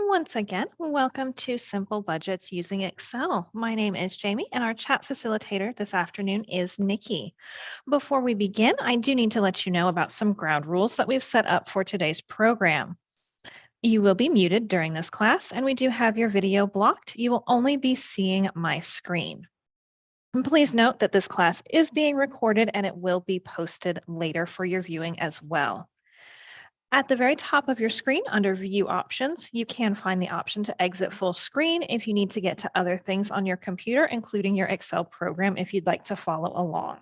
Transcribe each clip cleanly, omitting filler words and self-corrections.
Once again, welcome to Simple Budgets using Excel. My name is Jamie, and our chat facilitator this afternoon is Nikki. Before we begin, I do need to let you know about some ground rules that we've set up for today's program. You will be muted during this class, and we do have your video blocked. You will only be seeing my screen. And please note that this class is being recorded and it will be posted later for your viewing as well. At the very top of your screen under View Options, you can find the option to exit full screen if you need to get to other things on your computer, including your Excel program if you'd like to follow along.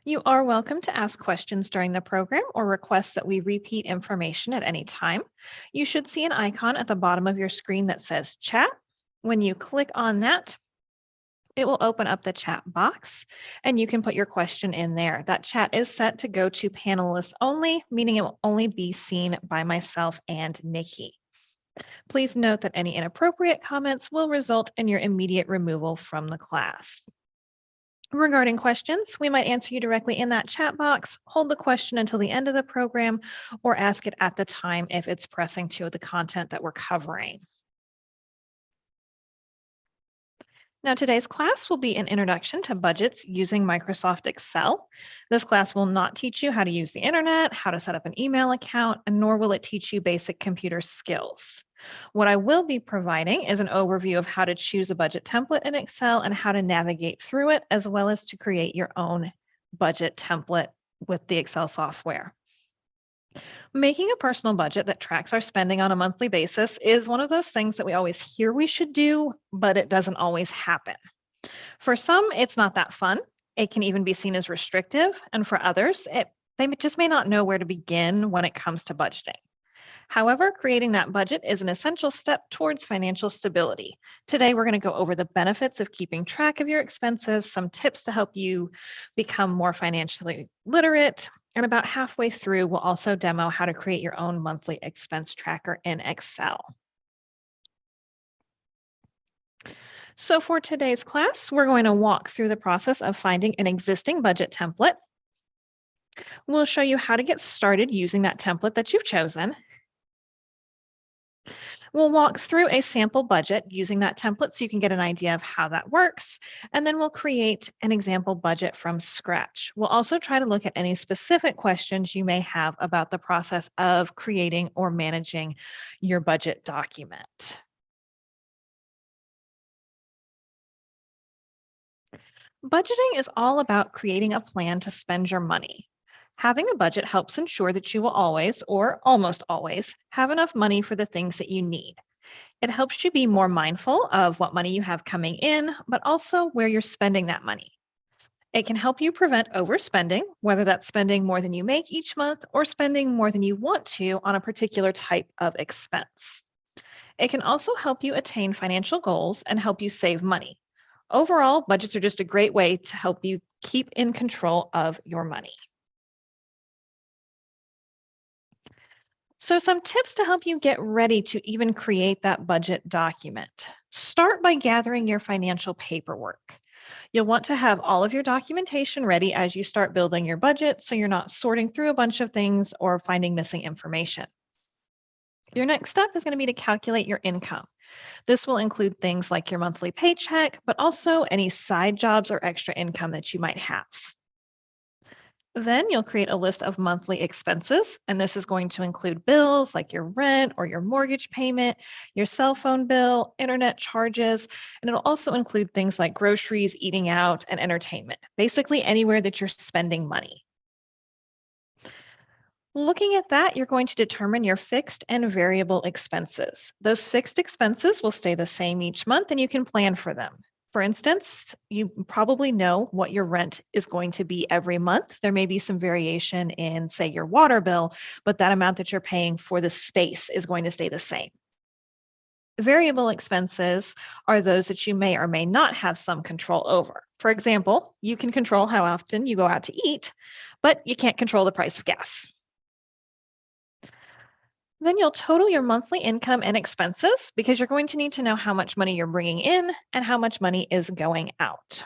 You are welcome to ask questions during the program or request that we repeat information at any time. You should see an icon at the bottom of your screen that says Chat. When you click on that, it will open up the chat box and you can put your question in there. That chat is set to go to panelists only, meaning it will only be seen by myself and Nikki. Please note that any inappropriate comments will result in your immediate removal from the class. Regarding questions, we might answer you directly in that chat box, hold the question until the end of the program, or ask it at the time if it's pressing to the content that we're covering. Now, today's class will be an introduction to budgets using Microsoft Excel. This class will not teach you how to use the internet, how to set up an email account, and nor will it teach you basic computer skills. What I will be providing is an overview of how to choose a budget template in Excel and how to navigate through it, as well as to create your own budget template with the Excel software. Making a personal budget that tracks our spending on a monthly basis is one of those things that we always hear we should do, but it doesn't always happen. For some, it's not that fun. It can even be seen as restrictive. And for others, they just may not know where to begin when it comes to budgeting. However, creating that budget is an essential step towards financial stability. Today, we're going to go over the benefits of keeping track of your expenses, some tips to help you become more financially literate, and about halfway through, we'll also demo how to create your own monthly expense tracker in Excel. So for today's class, we're going to walk through the process of finding an existing budget template. We'll show you how to get started using that template that you've chosen. We'll walk through a sample budget using that template so you can get an idea of how that works. And then we'll create an example budget from scratch. We'll also try to look at any specific questions you may have about the process of creating or managing your budget document. Budgeting is all about creating a plan to spend your money. Having a budget helps ensure that you will always, or almost always, have enough money for the things that you need. It helps you be more mindful of what money you have coming in, but also where you're spending that money. It can help you prevent overspending, whether that's spending more than you make each month or spending more than you want to on a particular type of expense. It can also help you attain financial goals and help you save money. Overall, budgets are just a great way to help you keep in control of your money. So some tips to help you get ready to even create that budget document. Start by gathering your financial paperwork. You'll want to have all of your documentation ready as you start building your budget so you're not sorting through a bunch of things or finding missing information. Your next step is going to be to calculate your income. This will include things like your monthly paycheck, but also any side jobs or extra income that you might have. Then you'll create a list of monthly expenses, and this is going to include bills like your rent or your mortgage payment, your cell phone bill, internet charges, and it'll also include things like groceries, eating out, and entertainment, basically anywhere that you're spending money. Looking at that, you're going to determine your fixed and variable expenses. Those fixed expenses will stay the same each month, and you can plan for them. For instance, you probably know what your rent is going to be every month. There may be some variation in, say, your water bill, but that amount that you're paying for the space is going to stay the same. Variable expenses are those that you may or may not have some control over. For example, you can control how often you go out to eat, but you can't control the price of gas. Then you'll total your monthly income and expenses because you're going to need to know how much money you're bringing in and how much money is going out.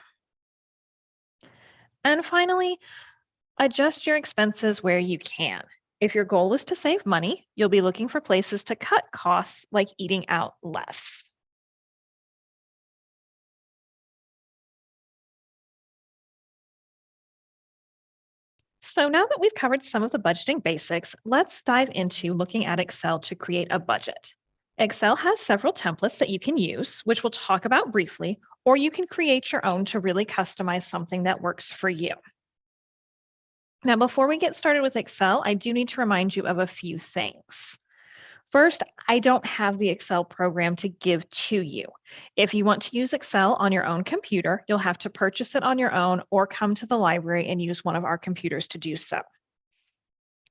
And finally, adjust your expenses where you can. If your goal is to save money, you'll be looking for places to cut costs like eating out less. So now that we've covered some of the budgeting basics, let's dive into looking at Excel to create a budget. Excel has several templates that you can use, which we'll talk about briefly, or you can create your own to really customize something that works for you. Now, before we get started with Excel, I do need to remind you of a few things. First, I don't have the Excel program to give to you. If you want to use Excel on your own computer, you'll have to purchase it on your own or come to the library and use one of our computers to do so.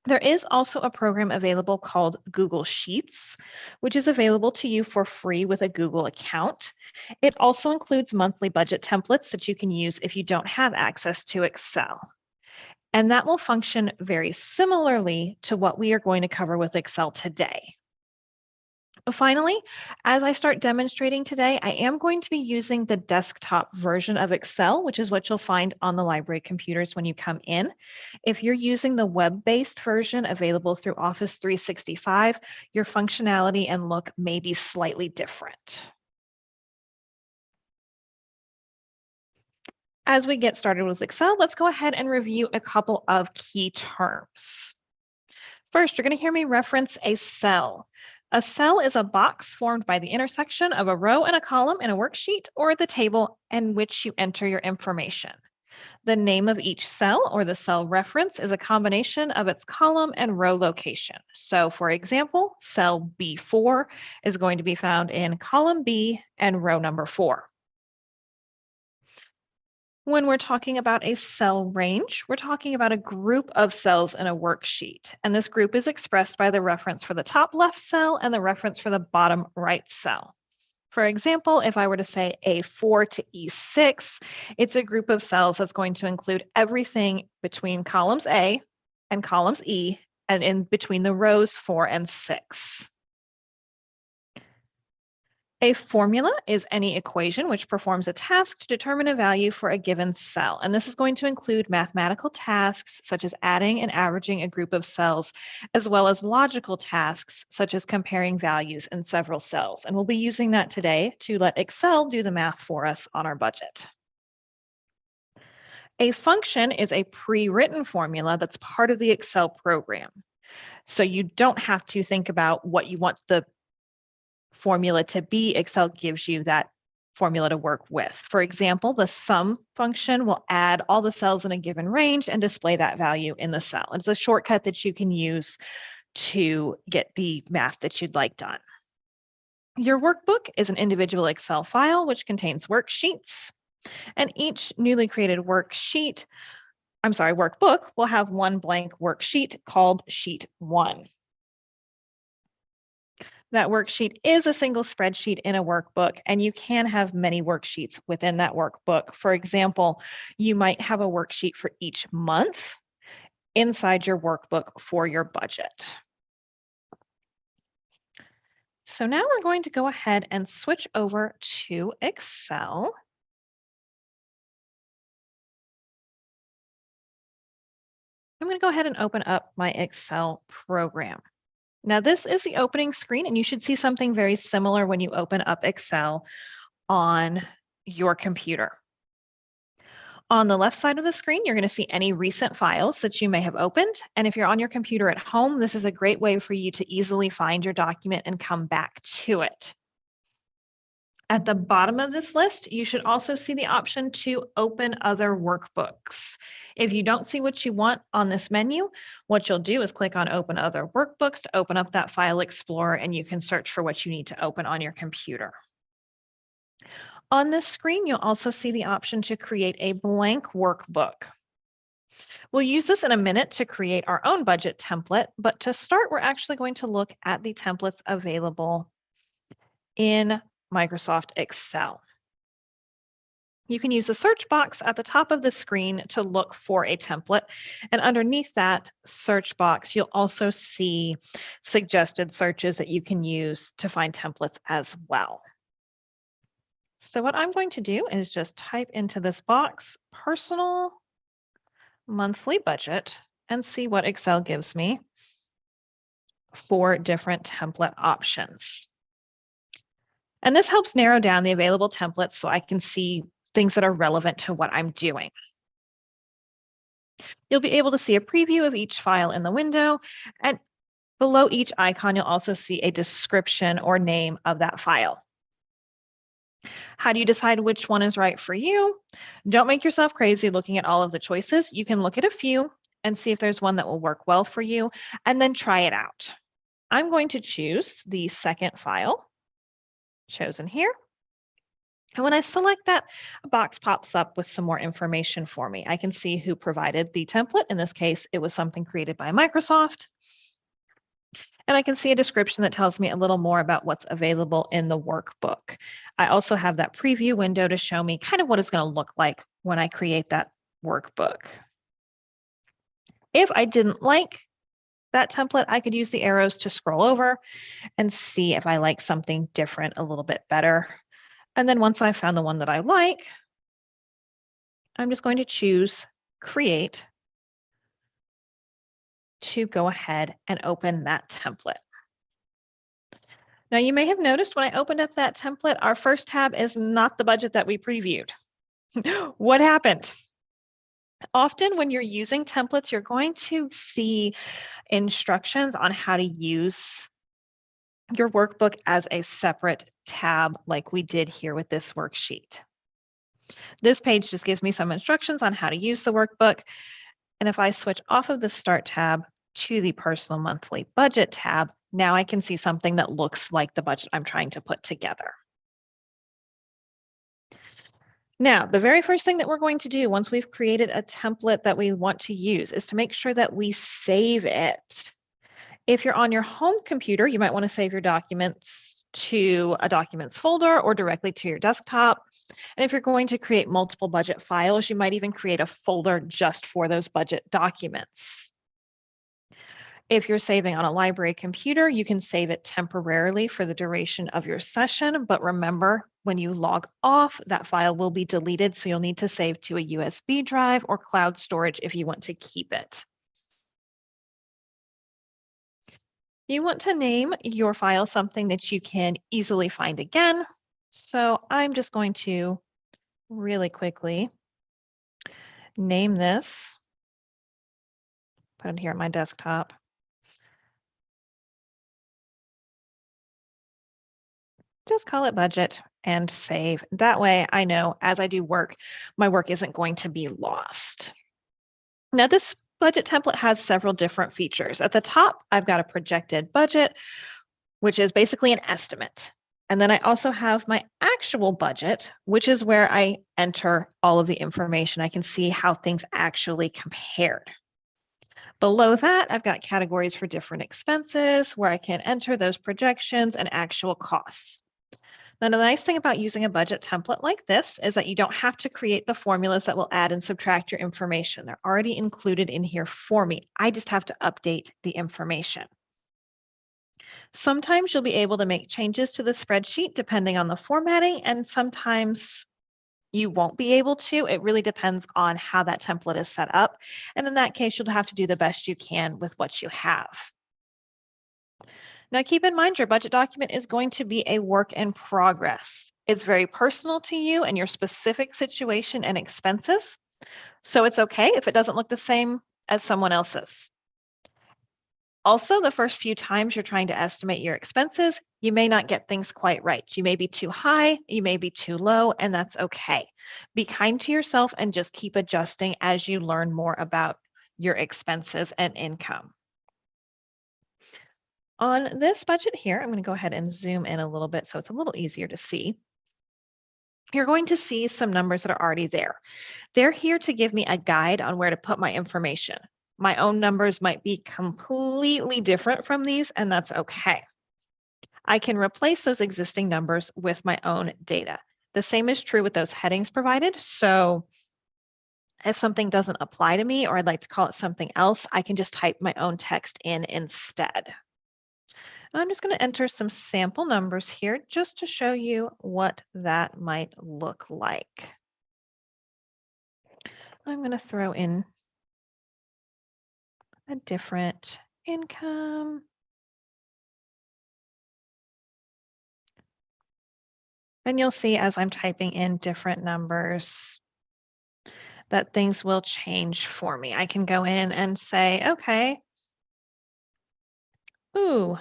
There is also a program available called Google Sheets, which is available to you for free with a Google account. It also includes monthly budget templates that you can use if you don't have access to Excel. And that will function very similarly to what we are going to cover with Excel today. Finally, as I start demonstrating today, I am going to be using the desktop version of Excel, which is what you'll find on the library computers when you come in. If you're using the web-based version available through Office 365, your functionality and look may be slightly different. As we get started with Excel, let's go ahead and review a couple of key terms. First, you're going to hear me reference a cell. A cell is a box formed by the intersection of a row and a column in a worksheet or the table in which you enter your information. The name of each cell or the cell reference is a combination of its column and row location. So for example, cell B4 is going to be found in column B and row number 4. When we're talking about a cell range, we're talking about a group of cells in a worksheet. And this group is expressed by the reference for the top left cell and the reference for the bottom right cell. For example, if I were to say A4 to E6, it's a group of cells that's going to include everything between columns A and columns E and in between the rows 4 and 6. A formula is any equation which performs a task to determine a value for a given cell. And this is going to include mathematical tasks such as adding and averaging a group of cells, as well as logical tasks such as comparing values in several cells. And we'll be using that today to let Excel do the math for us on our budget. A function is a pre-written formula that's part of the Excel program. So you don't have to think about what you want the formula to be. Excel gives you that formula to work with. For example, the sum function will add all the cells in a given range and display that value in the cell. It's a shortcut that you can use to get the math that you'd like done. Your workbook is an individual Excel file which contains worksheets, and each newly created workbook will have one blank worksheet called Sheet 1. That worksheet is a single spreadsheet in a workbook, and you can have many worksheets within that workbook. For example, you might have a worksheet for each month inside your workbook for your budget. So now we're going to go ahead and switch over to Excel. I'm going to go ahead and open up my Excel program. Now, this is the opening screen, and you should see something very similar when you open up Excel on your computer. On the left side of the screen, you're going to see any recent files that you may have opened. And if you're on your computer at home, this is a great way for you to easily find your document and come back to it. At the bottom of this list, you should also see the option to open other workbooks. If you don't see what you want on this menu, what you'll do is click on Open Other Workbooks to open up that file explorer, and you can search for what you need to open on your computer. On this screen, you'll also see the option to create a blank workbook. We'll use this in a minute to create our own budget template, but to start, we're actually going to look at the templates available in Microsoft Excel. You can use the search box at the top of the screen to look for a template. And underneath that search box, you'll also see suggested searches that you can use to find templates as well. So what I'm going to do is just type into this box, personal monthly budget, and see what Excel gives me. 4 different template options. And this helps narrow down the available templates so I can see things that are relevant to what I'm doing. You'll be able to see a preview of each file in the window, and below each icon, you'll also see a description or name of that file. How do you decide which one is right for you? Don't make yourself crazy looking at all of the choices. You can look at a few and see if there's one that will work well for you, and then try it out. I'm going to choose the second file chosen here. And when I select that, a box pops up with some more information for me. I can see who provided the template. In this case, it was something created by Microsoft. And I can see a description that tells me a little more about what's available in the workbook. I also have that preview window to show me kind of what it's going to look like when I create that workbook. If I didn't like that template, I could use the arrows to scroll over and see if I like something different a little bit better. And then once I found the one that I like, I'm just going to choose Create to go ahead and open that template. Now, you may have noticed when I opened up that template, our first tab is not the budget that we previewed. What happened? Often when you're using templates, you're going to see instructions on how to use your workbook as a separate tab like we did here with this worksheet. This page just gives me some instructions on how to use the workbook. And if I switch off of the Start tab to the Personal Monthly Budget tab, now I can see something that looks like the budget I'm trying to put together. Now, the very first thing that we're going to do once we've created a template that we want to use is to make sure that we save it. If you're on your home computer, you might want to save your documents to a documents folder or directly to your desktop. And if you're going to create multiple budget files, you might even create a folder just for those budget documents. If you're saving on a library computer, you can save it temporarily for the duration of your session. But remember, when you log off, that file will be deleted. So you'll need to save to a USB drive or cloud storage if you want to keep it. You want to name your file something that you can easily find again. So I'm just going to really quickly name this, put it here on my desktop. Just call it budget and save. That way I know as I do work, my work isn't going to be lost. Now this budget template has several different features. At the top, I've got a projected budget, which is basically an estimate. And then I also have my actual budget, which is where I enter all of the information. I can see how things actually compared. Below that, I've got categories for different expenses where I can enter those projections and actual costs. Now, the nice thing about using a budget template like this is that you don't have to create the formulas that will add and subtract your information. They're already included in here for me. I just have to update the information. Sometimes you'll be able to make changes to the spreadsheet depending on the formatting, and sometimes you won't be able to. It really depends on how that template is set up. And in that case, you'll have to do the best you can with what you have. Now, keep in mind your budget document is going to be a work in progress. It's very personal to you and your specific situation and expenses. So it's okay if it doesn't look the same as someone else's. Also, the first few times you're trying to estimate your expenses, you may not get things quite right. You may be too high, you may be too low, and that's okay. Be kind to yourself and just keep adjusting as you learn more about your expenses and income. On this budget here, I'm going to go ahead and zoom in a little bit so it's a little easier to see. You're going to see some numbers that are already there. They're here to give me a guide on where to put my information. My own numbers might be completely different from these, and that's okay. I can replace those existing numbers with my own data. The same is true with those headings provided. So if something doesn't apply to me or I'd like to call it something else, I can just type my own text in instead. I'm just going to enter some sample numbers here just to show you what that might look like. I'm going to throw in a different income. And you'll see as I'm typing in different numbers that things will change for me. I can go in and say, okay, ooh,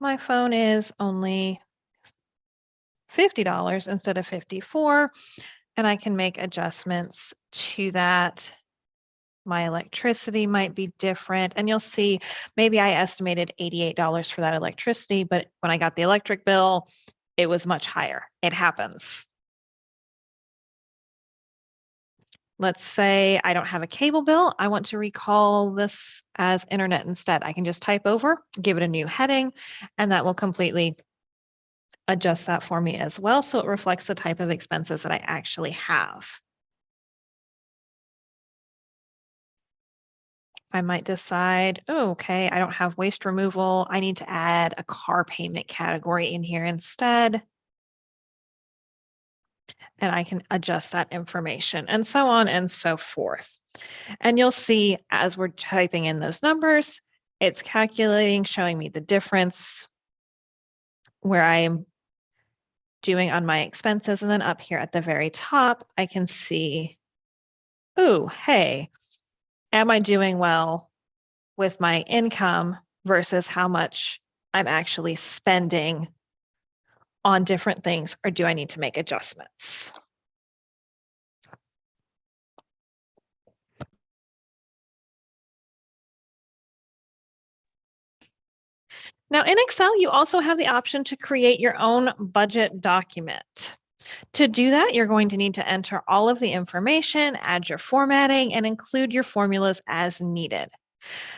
my phone is only $50 instead of 54, and I can make adjustments to that. My electricity might be different, and you'll see maybe I estimated $88 for that electricity, but when I got the electric bill, it was much higher. It happens. Let's say I don't have a cable bill. I want to recall this as internet instead. I can just type over, give it a new heading, and that will completely adjust that for me as well. So it reflects the type of expenses that I actually have. I might decide, oh, okay, I don't have waste removal. I need to add a car payment category in here instead. And I can adjust that information and so on and so forth. And you'll see as we're typing in those numbers, it's calculating, showing me the difference where I am doing on my expenses. And then up here at the very top, I can see, oh, hey, am I doing well with my income versus how much I'm actually spending on different things, or do I need to make adjustments? Now in Excel, you also have the option to create your own budget document. To do that, you're going to need to enter all of the information, add your formatting, and include your formulas as needed.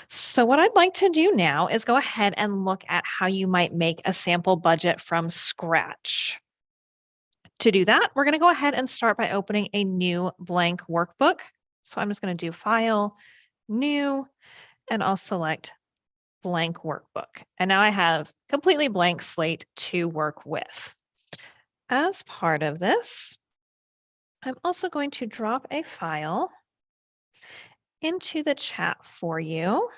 So what I'd like to do now is go ahead and look at how you might make a sample budget from scratch. To do that, we're going to go ahead and start by opening a new blank workbook. So I'm just going to do File, New, and I'll select Blank Workbook. And now I have completely blank slate to work with. As part of this, I'm also going to drop a file into the chat for you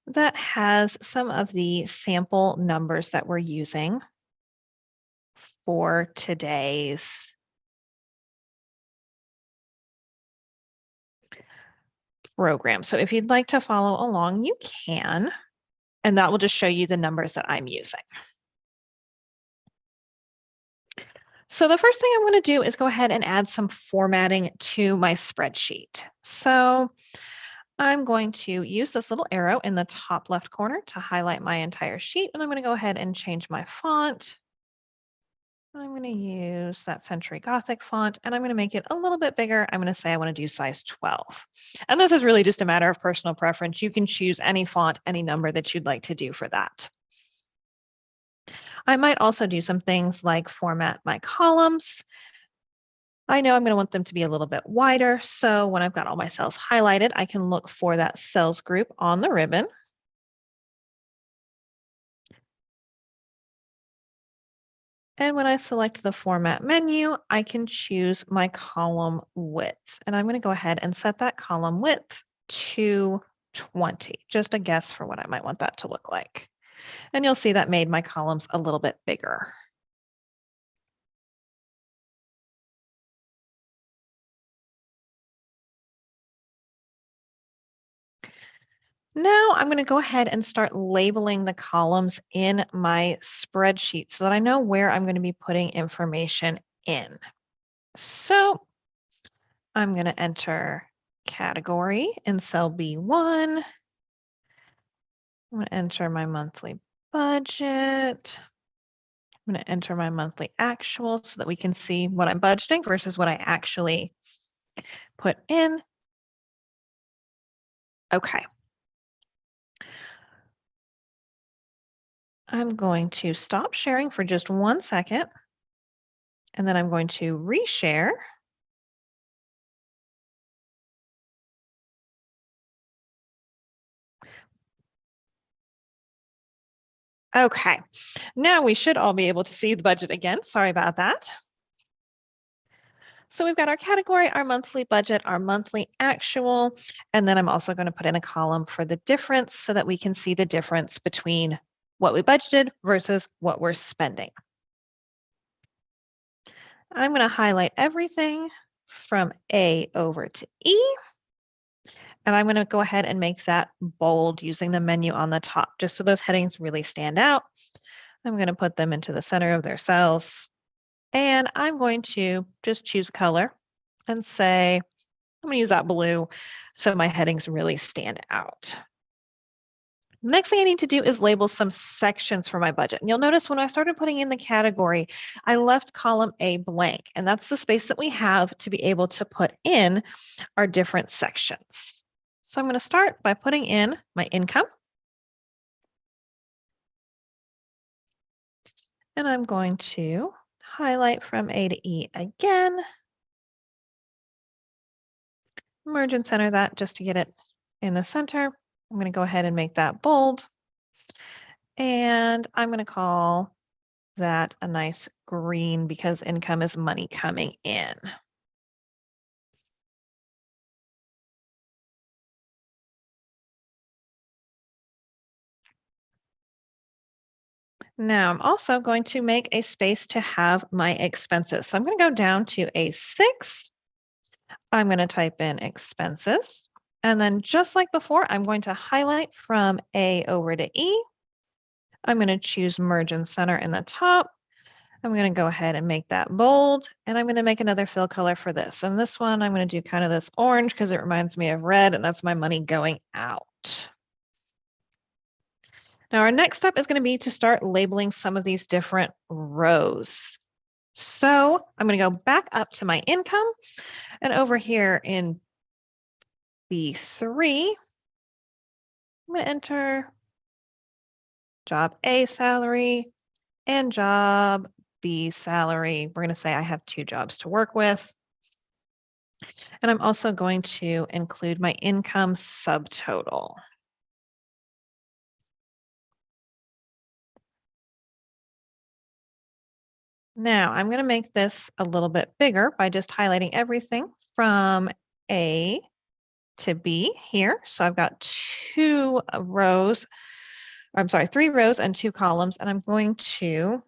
that has some of the sample numbers that we're using for today's program. So if you'd like to follow along, you can, and that will just show you the numbers that I'm using. So the first thing I'm going to do is go ahead and add some formatting to my spreadsheet. So I'm going to use this little arrow in the top left corner to highlight my entire sheet, and I'm going to go ahead and change my font. I'm going to use that Century Gothic font, and I'm going to make it a little bit bigger. I'm going to say I want to do size 12. And this is really just a matter of personal preference. You can choose any font, any number that you'd like to do for that. I might also do some things like format my columns. I know I'm going to want them to be a little bit wider. So when I've got all my cells highlighted, I can look for that cells group on the ribbon. And when I select the format menu, I can choose my column width. And I'm going to go ahead and set that column width to 20, just a guess for what I might want that to look like. And you'll see that made my columns a little bit bigger. Now I'm going to go ahead and start labeling the columns in my spreadsheet so that I know where I'm going to be putting information in. So I'm going to enter category in cell B1. I'm going to enter my monthly budget. I'm going to enter my monthly actual so that we can see what I'm budgeting versus what I actually put in. Okay. I'm going to stop sharing for just 1 second, and then I'm going to reshare. Okay, now we should all be able to see the budget again. Sorry about that. So we've got our category, our monthly budget, our monthly actual, and then I'm also going to put in a column for the difference so that we can see the difference between what we budgeted versus what we're spending. I'm going to highlight everything from A over to E. And I'm going to go ahead and make that bold using the menu on the top, just so those headings really stand out. I'm going to put them into the center of their cells. And I'm going to just choose color and say, I'm going to use that blue so my headings really stand out. Next thing I need to do is label some sections for my budget. And you'll notice when I started putting in the category, I left column A blank, and that's the space that we have to be able to put in our different sections. So I'm going to start by putting in my income. And I'm going to highlight from A to E again. Merge and center that just to get it in the center. I'm going to go ahead and make that bold. And I'm going to call that a nice green because income is money coming in. Now I'm also going to make a space to have my expenses. So I'm going to go down to A6. I'm going to type in expenses. And then just like before, I'm going to highlight from A over to E. I'm going to choose merge and center in the top. I'm going to go ahead and make that bold, and I'm going to make another fill color for this. And this one, I'm going to do kind of this orange because it reminds me of red, and that's my money going out. Now, our next step is going to be to start labeling some of these different rows. So I'm going to go back up to my income, and over here in B3, I'm going to enter job A salary and job B salary. We're going to say I have 2 jobs to work with. And I'm also going to include my income subtotal. Now I'm going to make this a little bit bigger by just highlighting everything from A to B here. So I've got 3 rows and 2 columns, and I'm going to,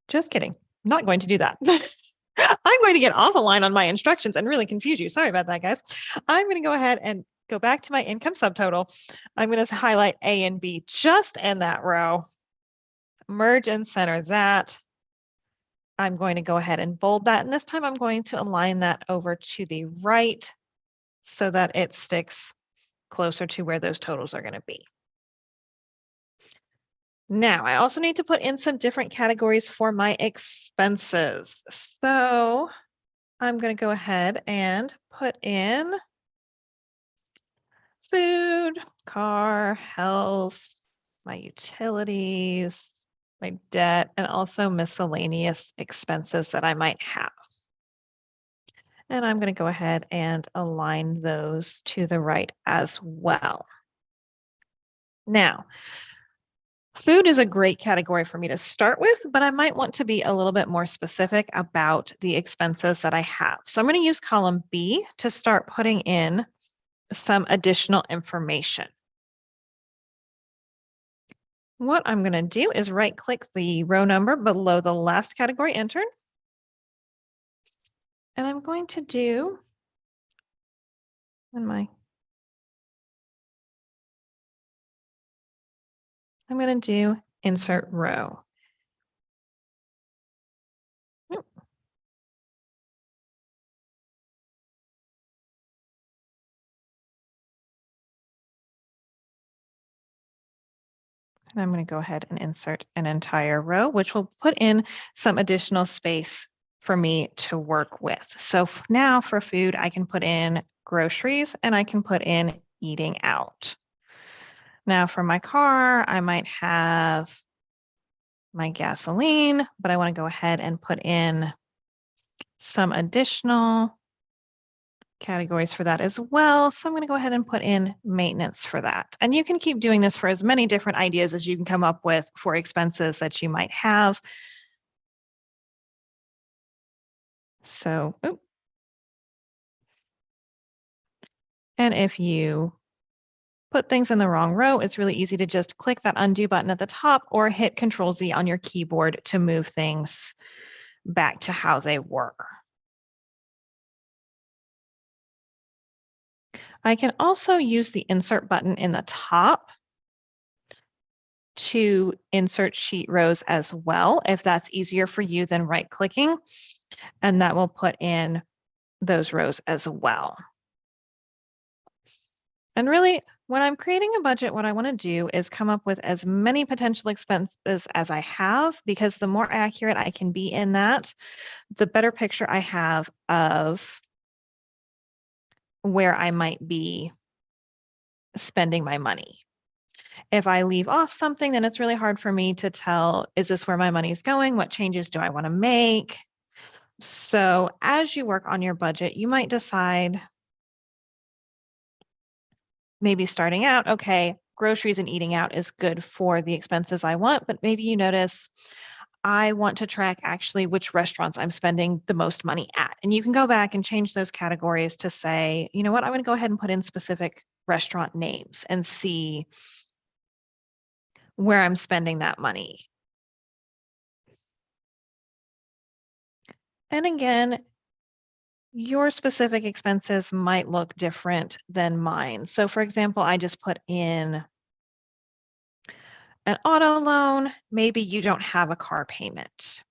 just kidding, I'm not going to do that. I'm going to get off a line on my instructions and really confuse you. Sorry about that, guys. I'm going to go ahead and go back to my income subtotal. I'm going to highlight A and B just in that row, merge and center that. I'm going to go ahead and bold that. And this time I'm going to align that over to the right so that it sticks closer to where those totals are going to be. Now, I also need to put in some different categories for my expenses. So I'm going to go ahead and put in food, car, health, my utilities, my debt, and also miscellaneous expenses that I might have. And I'm going to go ahead and align those to the right as well. Now, food is a great category for me to start with, but I might want to be a little bit more specific about the expenses that I have. So I'm going to use column B to start putting in some additional information. What I'm going to do is right-click the row number below the last category entered. And I'm going to do I'm going to do insert row. And I'm going to go ahead and insert an entire row, which will put in some additional space for me to work with. So now for food, I can put in groceries and I can put in eating out. Now for my car, I might have my gasoline, but I want to go ahead and put in some additional categories for that as well. So I'm going to go ahead and put in maintenance for that. And you can keep doing this for as many different ideas as you can come up with for expenses that you might have. So, and if you put things in the wrong row, it's really easy to just click that undo button at the top or hit Control Z on your keyboard to move things back to how they were. I can also use the insert button in the top to insert sheet rows as well, if that's easier for you than right clicking, and that will put in those rows as well. And really, when I'm creating a budget, what I want to do is come up with as many potential expenses as I have, because the more accurate I can be in that, the better picture I have of where I might be spending my money. If I leave off something, then it's really hard for me to tell, is this where my money's going? What changes do I want to make? So as you work on your budget, you might decide, maybe starting out, okay, groceries and eating out is good for the expenses I want, but maybe you notice I want to track actually which restaurants I'm spending the most money at. And you can go back and change those categories to say, you know what, I'm going to go ahead and put in specific restaurant names and see where I'm spending that money. And again, your specific expenses might look different than mine. So for example, I just put in an auto loan. Maybe you don't have a car payment.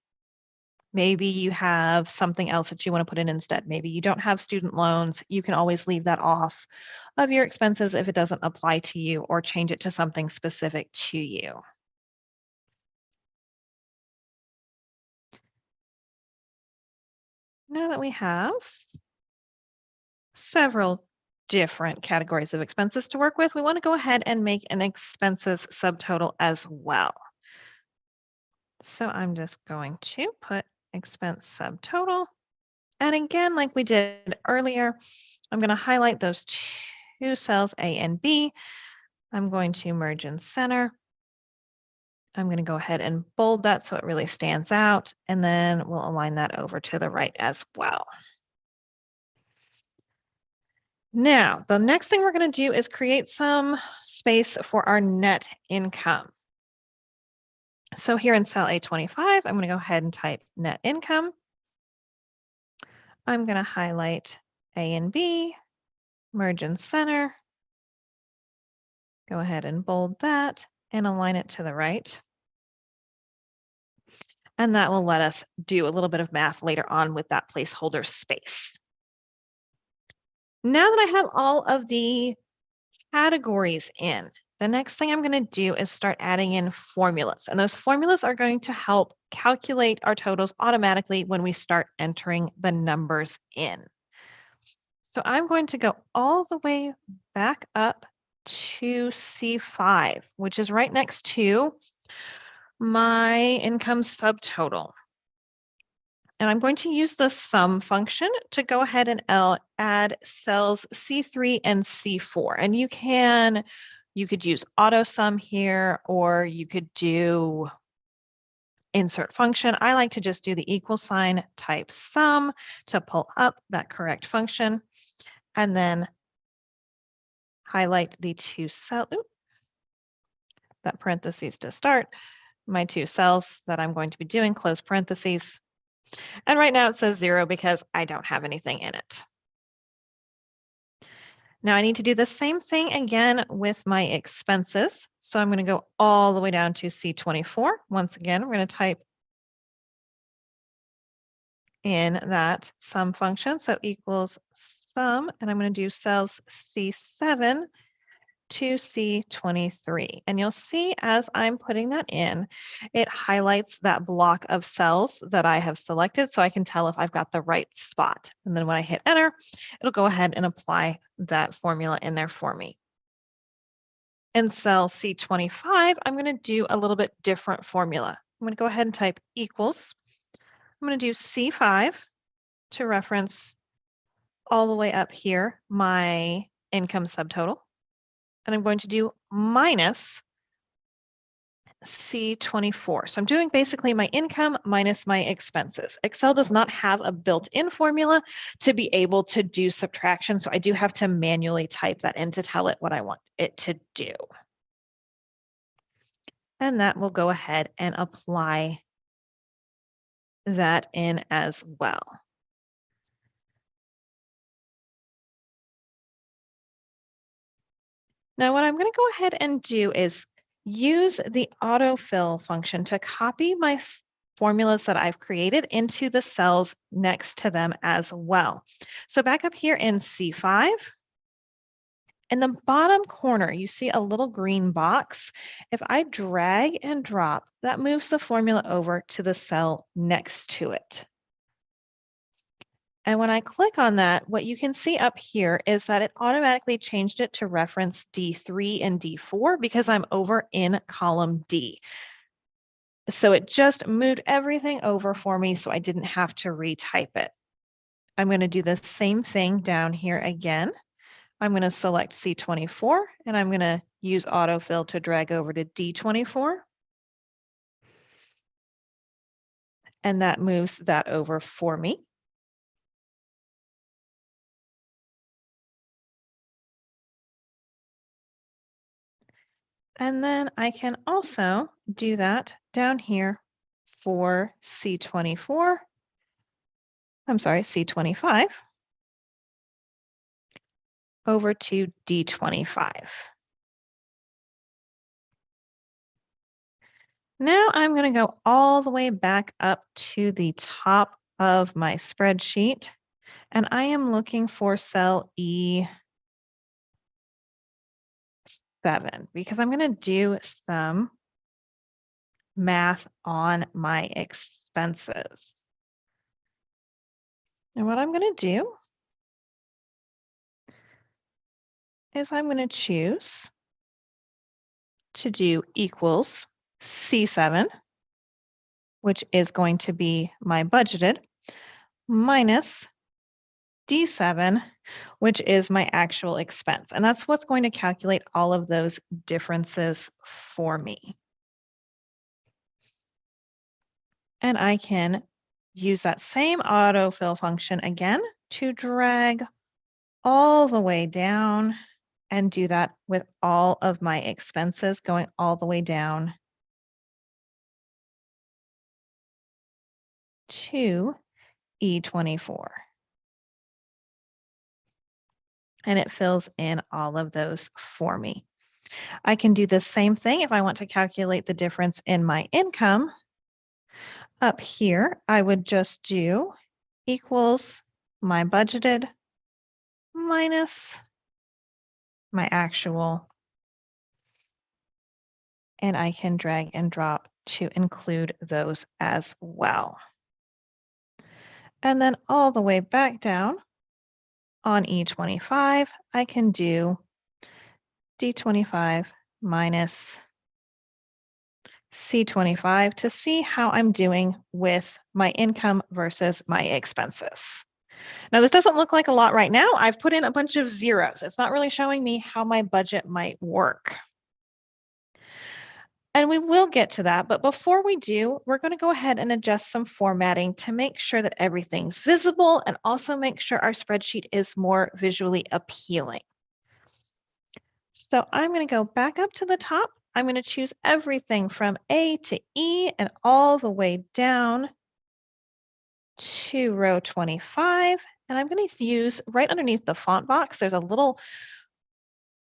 Maybe you have something else that you want to put in instead. Maybe you don't have student loans. You can always leave that off of your expenses if it doesn't apply to you, or change it to something specific to you. Now that we have several different categories of expenses to work with, we want to go ahead and make an expenses subtotal as well. So I'm just going to put expense subtotal. And again, like we did earlier, I'm going to highlight those two cells, A and B. I'm going to merge and center. I'm going to go ahead and bold that so it really stands out, and then we'll align that over to the right as well. Now, the next thing we're going to do is create some space for our net income. So here in cell A25, I'm going to go ahead and type net income. I'm going to highlight A and B, merge and center. Go ahead and bold that and align it to the right. And that will let us do a little bit of math later on with that placeholder space. Now that I have all of the categories in, the next thing I'm going to do is start adding in formulas. And those formulas are going to help calculate our totals automatically when we start entering the numbers in. So I'm going to go all the way back up to C5, which is right next to my income subtotal. And I'm going to use the sum function to go ahead and add cells C3 and C4. And you could use auto sum here, or you could do insert function. I like to just do the equal sign type sum to pull up that correct function, and then highlight the two cells, that parentheses to start, my two cells that I'm going to be doing, close parentheses. And right now it says 0 because I don't have anything in it. Now I need to do the same thing again with my expenses. So I'm going to go all the way down to C24. Once again, we're going to type in that sum function. So equals sum, and I'm going to do cells C7 to C23. And you'll see as I'm putting that in, it highlights that block of cells that I have selected so I can tell if I've got the right spot. And then when I hit enter, it'll go ahead and apply that formula in there for me. In cell C25, I'm going to do a little bit different formula. I'm going to go ahead and type equals. I'm going to do C5 to reference all the way up here, my income subtotal. And I'm going to do minus C24. So I'm doing basically my income minus my expenses. Excel does not have a built-in formula to be able to do subtraction, so I do have to manually type that in to tell it what I want it to do. And that will go ahead and apply that in as well. Now, what I'm going to go ahead and do is use the autofill function to copy my formulas that I've created into the cells next to them as well. So back up here in C5, in the bottom corner, you see a little green box. If I drag and drop, that moves the formula over to the cell next to it. And when I click on that, what you can see up here is that it automatically changed it to reference D3 and D4 because I'm over in column D. So it just moved everything over for me so I didn't have to retype it. I'm going to do the same thing down here again. I'm going to select C24 and I'm going to use autofill to drag over to D24. And that moves that over for me. And then I can also do that down here for C24. I'm sorry, C25 over to D25. Now I'm going to go all the way back up to the top of my spreadsheet, and I am looking for cell E7 because I'm going to do some math on my expenses. And what I'm going to do is I'm going to choose to do equals C7, which is going to be my budgeted, minus D7, which is my actual expense. And that's what's going to calculate all of those differences for me. And I can use that same autofill function again to drag all the way down and do that with all of my expenses going all the way down to E24. And it fills in all of those for me. I can do the same thing if I want to calculate the difference in my income. Up here, I would just do equals my budgeted minus my actual, and I can drag and drop to include those as well. And then all the way back down on E25, I can do D25 minus C25 to see how I'm doing with my income versus my expenses. Now, this doesn't look like a lot right now. I've put in a bunch of zeros. It's not really showing me how my budget might work. And we will get to that, but before we do, we're going to go ahead and adjust some formatting to make sure that everything's visible and also make sure our spreadsheet is more visually appealing. So I'm going to go back up to the top. I'm going to choose everything from A to E and all the way down to row 25. And I'm going to use right underneath the font box, there's a little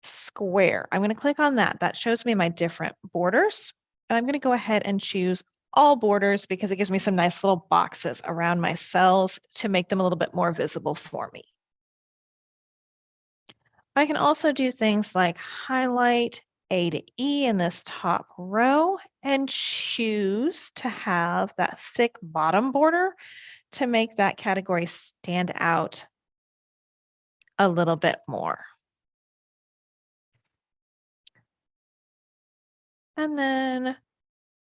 square. I'm going to click on that. That shows me my different borders. And I'm going to go ahead and choose all borders because it gives me some nice little boxes around my cells to make them a little bit more visible for me. I can also do things like highlight A to E in this top row and choose to have that thick bottom border to make that category stand out a little bit more. And then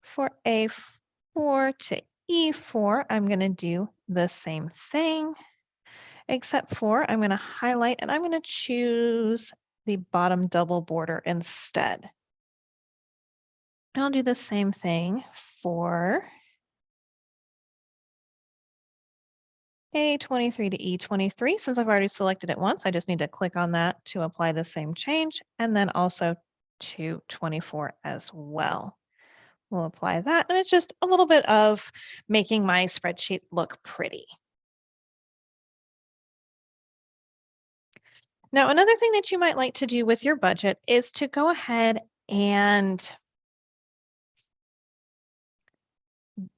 for A4 to E4, I'm going to do the same thing, except for I'm going to highlight and I'm going to choose the bottom double border instead. And I'll do the same thing for A23 to E23. Since I've already selected it once, I just need to click on that to apply the same change, and then also to 24 as well. We'll apply that, and it's just a little bit of making my spreadsheet look pretty. Now, another thing that you might like to do with your budget is to go ahead and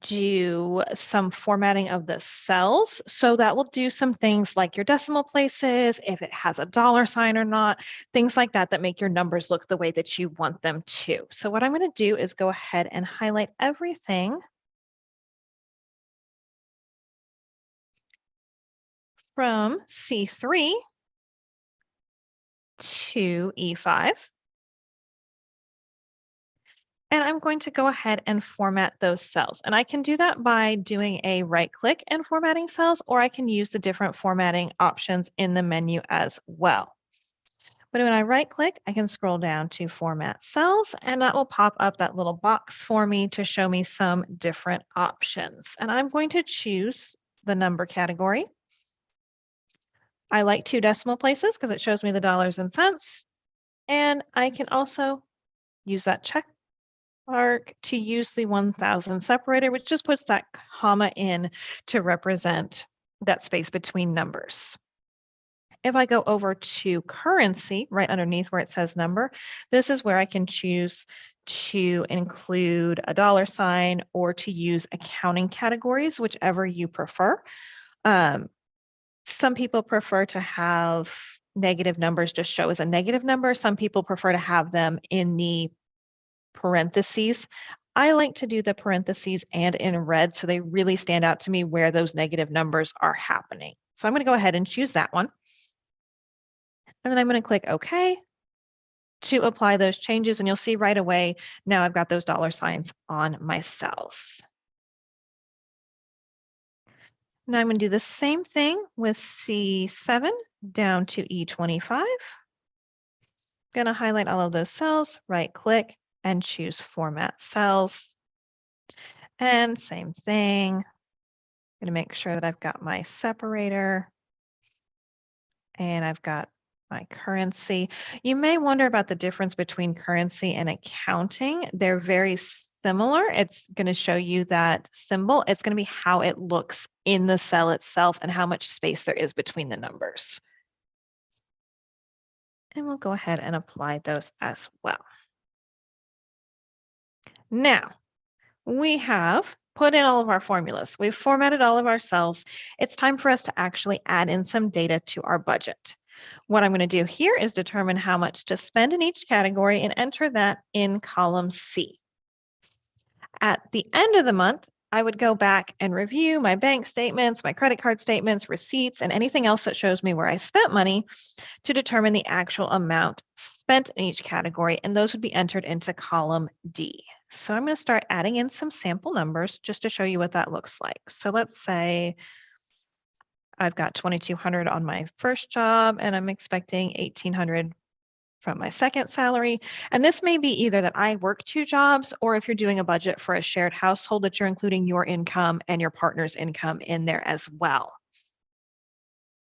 do some formatting of the cells. So that will do some things like your decimal places, if it has a dollar sign or not, things like that that make your numbers look the way that you want them to. So what I'm going to do is go ahead and highlight everything from C3 to E5. And I'm going to go ahead and format those cells. And I can do that by doing a right click and formatting cells, or I can use the different formatting options in the menu as well. But when I right click, I can scroll down to format cells, and that will pop up that little box for me to show me some different options. And I'm going to choose the number category. I like 2 decimal places because it shows me the dollars and cents. And I can also use that check mark to use the 1000 separator, which just puts that comma in to represent that space between numbers. If I go over to currency, right underneath where it says number, this is where I can choose to include a dollar sign or to use accounting categories, whichever you prefer. Some people prefer to have negative numbers just show as a negative number. Some people prefer to have them in the parentheses. I like to do the parentheses and in red so they really stand out to me where those negative numbers are happening. So I'm going to go ahead and choose that one. And then I'm going to click OK to apply those changes. And you'll see right away, now I've got those dollar signs on my cells. Now I'm going to do the same thing with C7 down to E25. Going to highlight all of those cells, right click, and choose Format Cells. And same thing. I'm going to make sure that I've got my separator and I've got my currency. You may wonder about the difference between currency and accounting. They're very similar. It's going to show you that symbol. It's going to be how it looks in the cell itself and how much space there is between the numbers. And we'll go ahead and apply those as well. Now, we have put in all of our formulas. We've formatted all of our cells. It's time for us to actually add in some data to our budget. What I'm going to do here is determine how much to spend in each category and enter that in column C. At the end of the month, I would go back and review my bank statements, my credit card statements, receipts, and anything else that shows me where I spent money to determine the actual amount spent in each category, and those would be entered into column D. So I'm going to start adding in some sample numbers just to show you what that looks like. So let's say I've got 2,200 on my first job, and I'm expecting 1,800 from my second salary. And this may be either that I work 2 jobs, or if you're doing a budget for a shared household, that you're including your income and your partner's income in there as well.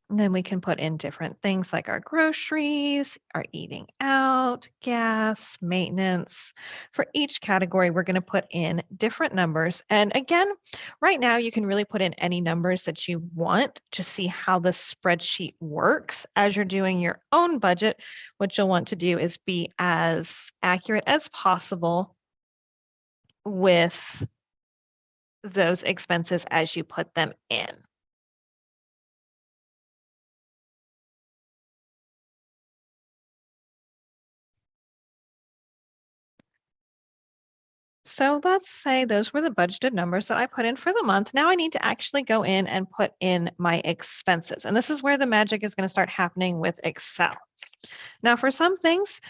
And then we can put in different things like our groceries, our eating out, gas, maintenance. For each category, we're going to put in different numbers. And again, right now, you can really put in any numbers that you want to see how the spreadsheet works. As you're doing your own budget, what you'll want to do is be as accurate as possible with those expenses as you put them in. So let's say those were the budgeted numbers that I put in for the month. Now I need to actually go in and put in my expenses. And this is where the magic is going to start happening with Excel. Now, for some things,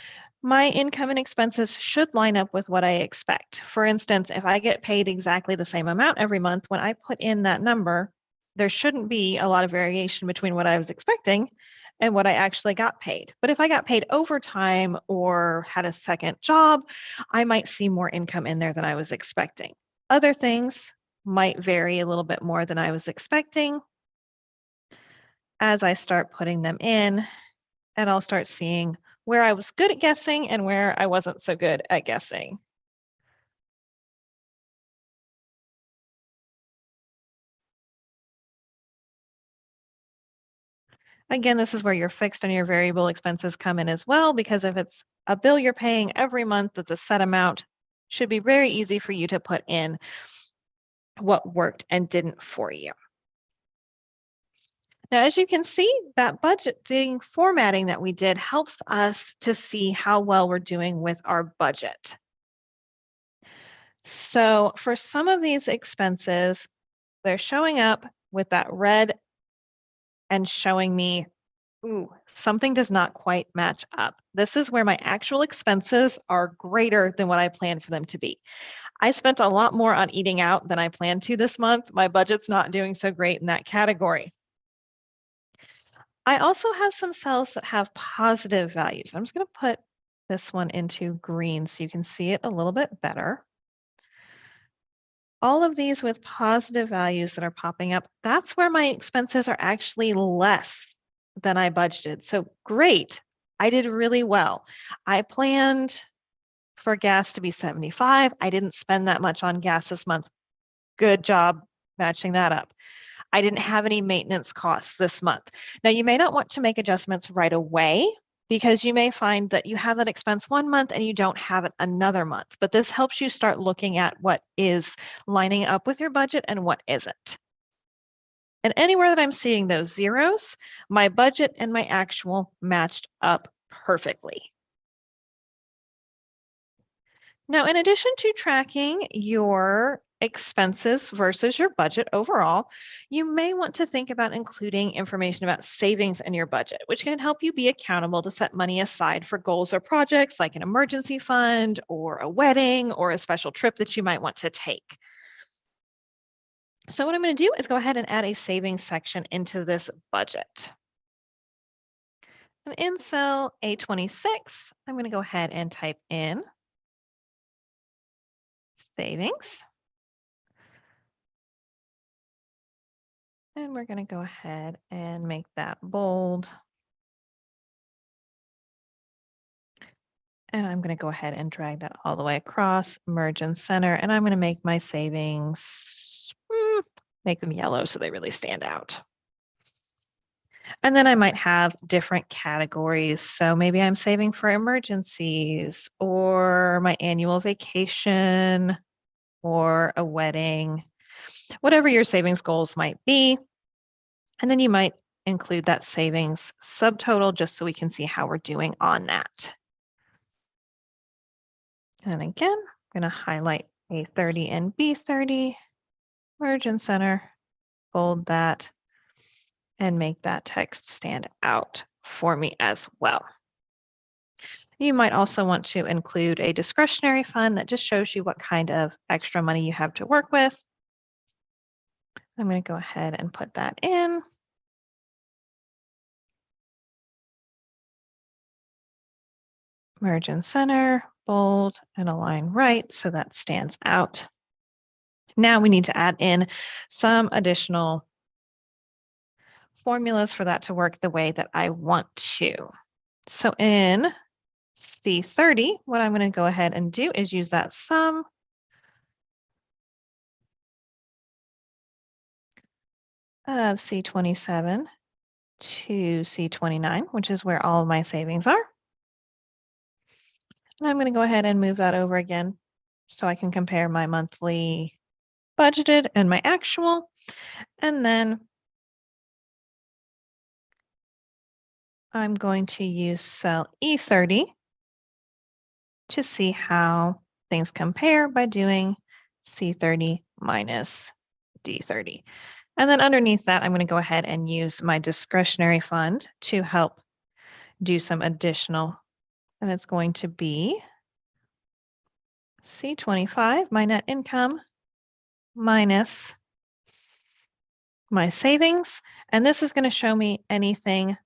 my income and expenses should line up with what I expect. For instance, if I get paid exactly the same amount every month, when I put in that number, there shouldn't be a lot of variation between what I was expecting and what I actually got paid. But if I got paid overtime or had a second job, I might see more income in there than I was expecting. Other things might vary a little bit more than I was expecting as I start putting them in, and I'll start seeing where I was good at guessing and where I wasn't so good at guessing. Again, this is where your fixed and your variable expenses come in as well, because if it's a bill you're paying every month that's a set amount, should be very easy for you to put in what worked and didn't for you. Now, as you can see, that budgeting formatting that we did helps us to see how well we're doing with our budget. So for some of these expenses, they're showing up with that red and showing me, ooh, something does not quite match up. This is where my actual expenses are greater than what I planned for them to be. I spent a lot more on eating out than I planned to this month. My budget's not doing so great in that category. I also have some cells that have positive values. I'm just going to put this one into green so you can see it a little bit better. All of these with positive values that are popping up, that's where my expenses are actually less than I budgeted. So great. I did really well. I planned for gas to be 75. I didn't spend that much on gas this month. Good job matching that up. I didn't have any maintenance costs this month. Now, you may not want to make adjustments right away because you may find that you have an expense one month and you don't have it another month. But this helps you start looking at what is lining up with your budget and what isn't. And anywhere that I'm seeing those zeros, my budget and my actual matched up perfectly. Now, in addition to tracking your expenses versus your budget overall, you may want to think about including information about savings in your budget, which can help you be accountable to set money aside for goals or projects like an emergency fund or a wedding or a special trip that you might want to take. So what I'm going to do is go ahead and add a savings section into this budget. And in cell A26, I'm going to go ahead and type in savings. And we're going to go ahead and make that bold. And I'm going to go ahead and drag that all the way across, merge and center. And I'm going to make my savings, make them yellow so they really stand out. And then I might have different categories. So maybe I'm saving for emergencies or my annual vacation or a wedding, whatever your savings goals might be. And then you might include that savings subtotal just so we can see how we're doing on that. And again, I'm going to highlight A30 and B30, merge and center, bold that, and make that text stand out for me as well. You might also want to include a discretionary fund that just shows you what kind of extra money you have to work with. I'm going to go ahead and put that in. Merge and center, bold, and align right so that stands out. Now we need to add in some additional formulas for that to work the way that I want to. So in C30, what I'm going to go ahead and do is use that sum of C27 to C29, which is where all of my savings are. And I'm going to go ahead and move that over again so I can compare my monthly budgeted and my actual. And then I'm going to use cell E30 to see how things compare by doing C30 minus D30. And then underneath that, I'm going to go ahead and use my discretionary fund to help do some additional. And it's going to be C25, my net income, minus my savings. And this is going to show me anything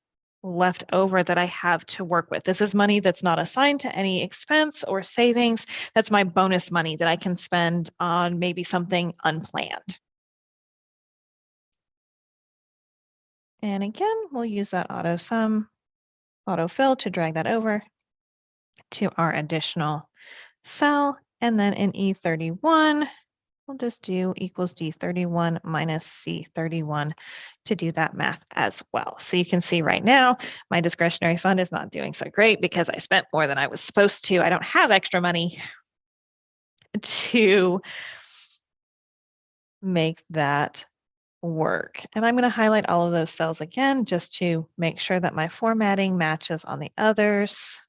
left over that I have to work with. This is money that's not assigned to any expense or savings. That's my bonus money that I can spend on maybe something unplanned. And again, we'll use that autofill to drag that over to our additional cell. And then in E31, we'll just do equals D31 minus C31 to do that math as well. So you can see right now, my discretionary fund is not doing so great because I spent more than I was supposed to. I don't have extra money to make that work. And I'm going to highlight all of those cells again, just to make sure that my formatting matches on the others.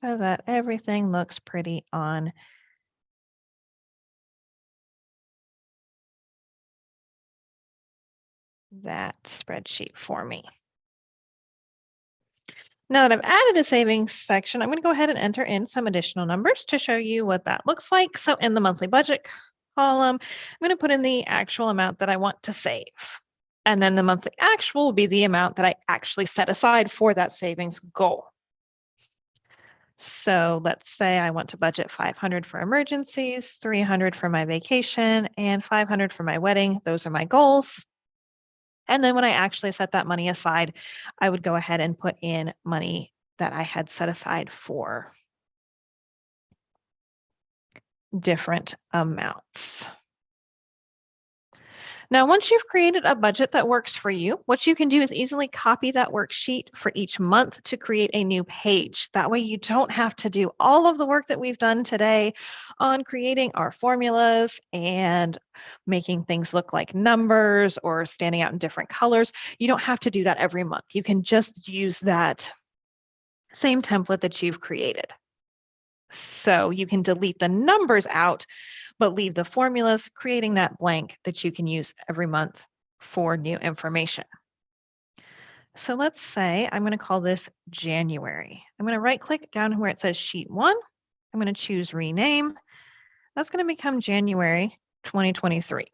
So that everything looks pretty on that spreadsheet for me. Now that I've added a savings section, I'm going to go ahead and enter in some additional numbers to show you what that looks like. So in the monthly budget column, I'm going to put in the actual amount that I want to save. And then the monthly actual will be the amount that I actually set aside for that savings goal. So let's say I want to budget 500 for emergencies, 300 for my vacation, and 500 for my wedding. Those are my goals. And then when I actually set that money aside, I would go ahead and put in money that I had set aside for different amounts. Now, once you've created a budget that works for you, what you can do is easily copy that worksheet for each month to create a new page. That way you don't have to do all of the work that we've done today on creating our formulas and making things look like numbers or standing out in different colors. You don't have to do that every month. You can just use that same template that you've created. So you can delete the numbers out, but leave the formulas, creating that blank that you can use every month for new information. So let's say I'm going to call this January. I'm going to right click down where it says sheet 1. I'm going to choose rename. That's going to become January 2023.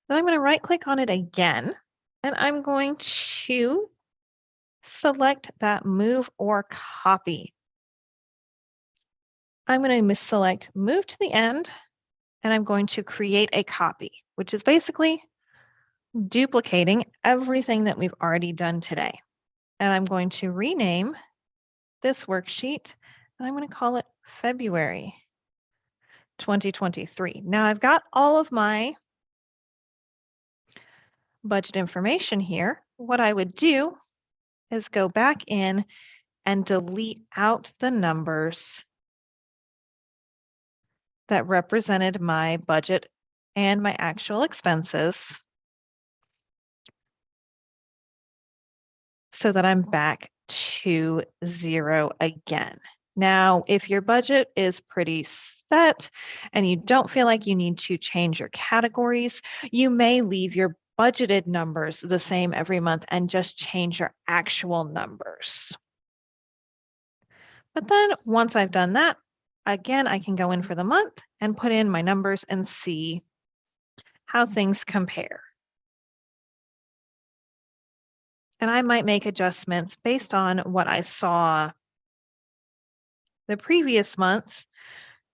Then I'm going to right click on it again, and I'm going to select that move or copy. I'm going to select move to the end, and I'm going to create a copy, which is basically duplicating everything that we've already done today. And I'm going to rename this worksheet, and I'm going to call it February 2023. Now I've got all of my budget information here. What I would do is go back in and delete out the numbers that represented my budget and my actual expenses so that I'm back to 0 again. Now, if your budget is pretty set and you don't feel like you need to change your categories, you may leave your budgeted numbers the same every month and just change your actual numbers. But then once I've done that, again, I can go in for the month and put in my numbers and see how things compare. And I might make adjustments based on what I saw the previous month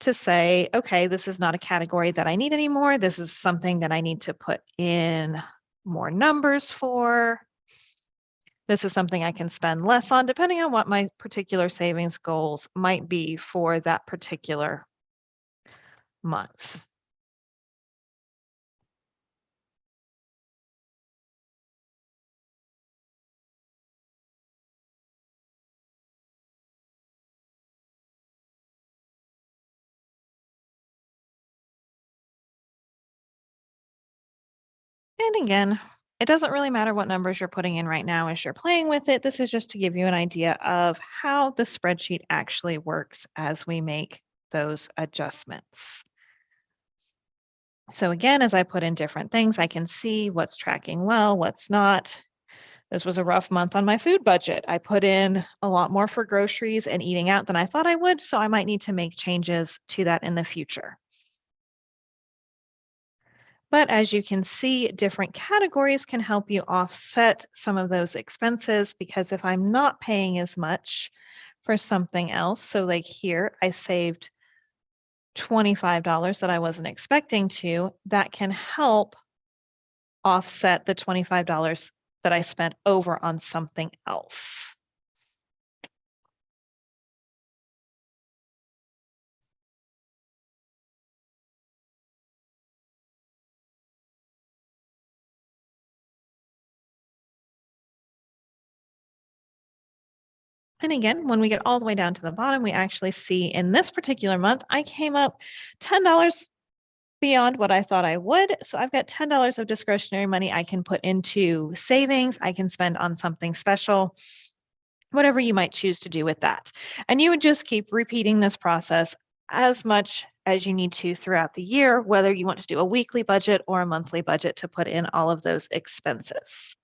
to say, okay, this is not a category that I need anymore. This is something that I need to put in more numbers for. This is something I can spend less on, depending on what my particular savings goals might be for that particular month. And again, it doesn't really matter what numbers you're putting in right now as you're playing with it. This is just to give you an idea of how the spreadsheet actually works as we make those adjustments. So again, as I put in different things, I can see what's tracking well, what's not. This was a rough month on my food budget. I put in a lot more for groceries and eating out than I thought I would, so I might need to make changes to that in the future. But as you can see, different categories can help you offset some of those expenses because if I'm not paying as much for something else, so like here, I saved $25 that I wasn't expecting to, that can help offset the $25 that I spent over on something else. And again, when we get all the way down to the bottom, we actually see in this particular month, I came up $10 beyond what I thought I would. So I've got $10 of discretionary money I can put into savings. I can spend on something special, whatever you might choose to do with that. And you would just keep repeating this process as much as you need to throughout the year, whether you want to do a weekly budget or a monthly budget to put in all of those expenses.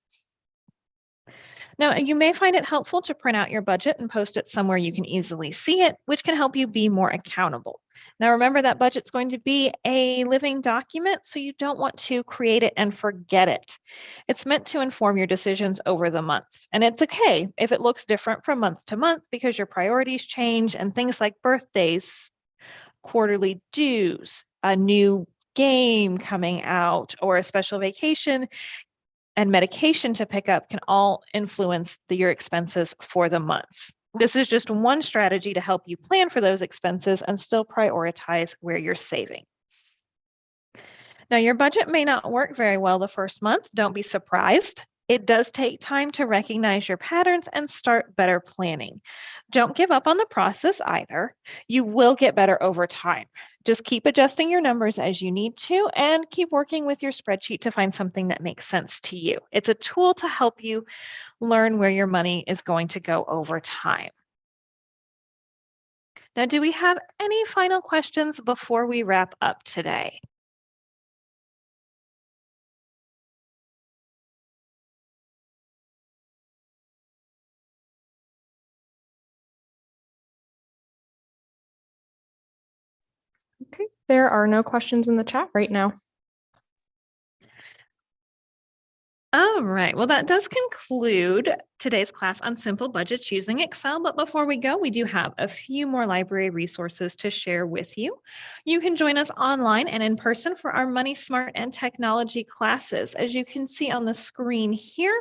Now, you may find it helpful to print out your budget and post it somewhere you can easily see it, which can help you be more accountable. Now, remember that budget's going to be a living document, so you don't want to create it and forget it. It's meant to inform your decisions over the months. And it's okay if it looks different from month to month because your priorities change and things like birthdays, quarterly dues, a new game coming out, or a special vacation and medication to pick up can all influence your expenses for the month. This is just one strategy to help you plan for those expenses and still prioritize where you're saving. Now, your budget may not work very well the first month. Don't be surprised. It does take time to recognize your patterns and start better planning. Don't give up on the process either. You will get better over time. Just keep adjusting your numbers as you need to and keep working with your spreadsheet to find something that makes sense to you. It's a tool to help you learn where your money is going to go over time. Now, do we have any final questions before we wrap up today? Okay, there are no questions in the chat right now. All right, well, that does conclude today's class on simple budgets using Excel. But before we go, we do have a few more library resources to share with you. You can join us online and in person for our Money Smart and Technology classes. As you can see on the screen here,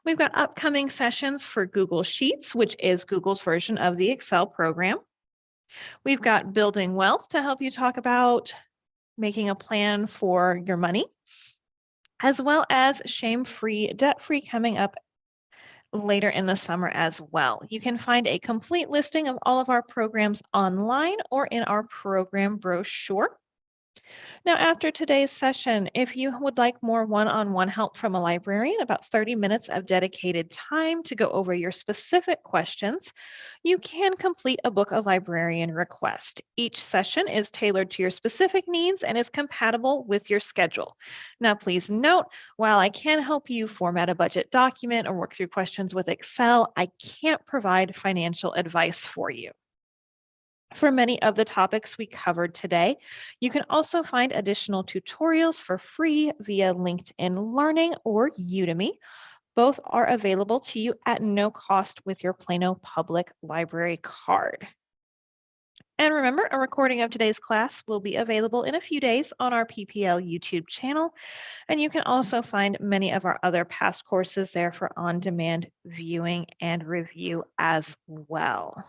we've got upcoming sessions for Google Sheets, which is Google's version of the Excel program. We've got Building Wealth to help you talk about making a plan for your money, as well as Shame-Free, Debt-Free coming up later in the summer as well. You can find a complete listing of all of our programs online or in our program brochure. Now, after today's session, if you would like more one-on-one help from a librarian, about 30 minutes of dedicated time to go over your specific questions, you can complete a book a librarian request. Each session is tailored to your specific needs and is compatible with your schedule. Now, please note, while I can help you format a budget document or work through questions with Excel, I can't provide financial advice for you. For many of the topics we covered today, you can also find additional tutorials for free via LinkedIn Learning or Udemy. Both are available to you at no cost with your Plano Public Library card. And remember, a recording of today's class will be available in a few days on our PPL YouTube channel. And you can also find many of our other past courses there for on-demand viewing and review as well.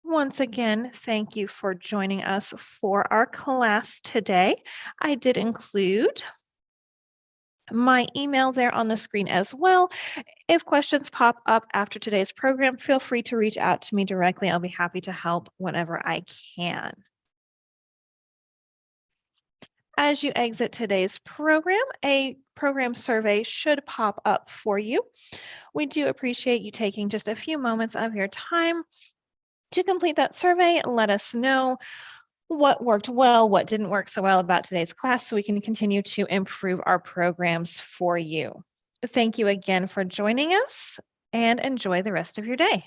Once again, thank you for joining us for our class today. I did include my email there on the screen as well. If questions pop up after today's program, feel free to reach out to me directly. I'll be happy to help whenever I can. As you exit today's program, a program survey should pop up for you. We do appreciate you taking just a few moments of your time to complete that survey. Let us know what worked well, what didn't work so well about today's class, so we can continue to improve our programs for you. Thank you again for joining us and enjoy the rest of your day.